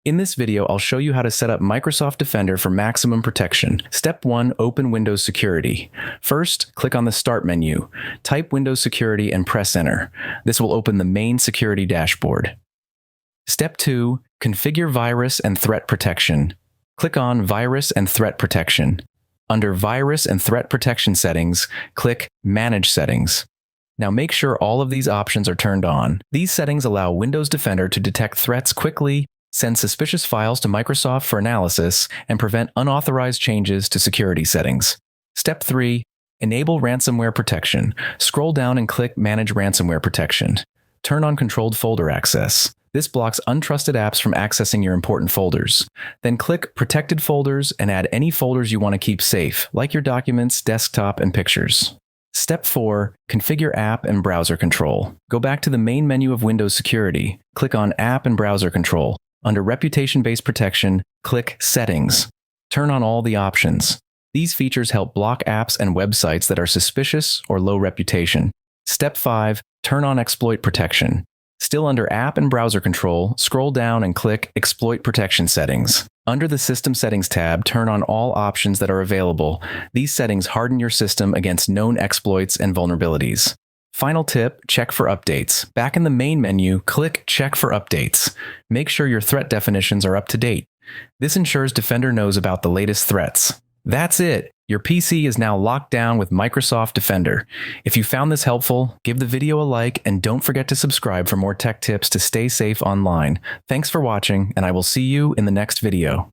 In this video, I'll show you how to set up Microsoft Defender for maximum protection. Step 1. Open Windows Security. First, click on the Start menu. Type Windows Security and press Enter. This will open the main security dashboard. Step 2. Configure Virus and Threat Protection. Click on Virus and Threat Protection. Under Virus and Threat Protection Settings, click Manage Settings. Now make sure all of these options are turned on. These settings allow Windows Defender to detect threats quickly, send suspicious files to Microsoft for analysis, and prevent unauthorized changes to security settings. Step 3. Enable ransomware protection. Scroll down and click Manage Ransomware Protection. Turn on Controlled Folder Access. This blocks untrusted apps from accessing your important folders. Then click Protected Folders and add any folders you want to keep safe, like your documents, desktop, and pictures. Step 4. Configure App and Browser Control. Go back to the main menu of Windows Security. Click on App and Browser Control. Under Reputation-Based Protection, click Settings. Turn on all the options. These features help block apps and websites that are suspicious or low reputation. Step 5. Turn on Exploit Protection. Still under App and Browser Control, scroll down and click Exploit Protection Settings. Under the System Settings tab, turn on all options that are available. These settings harden your system against known exploits and vulnerabilities. Final tip, check for updates. Back in the main menu, click Check for Updates. Make sure your threat definitions are up to date. This ensures Defender knows about the latest threats. That's it. Your PC is now locked down with Microsoft Defender. If you found this helpful, give the video a like and don't forget to subscribe for more tech tips to stay safe online. Thanks for watching, and I will see you in the next video.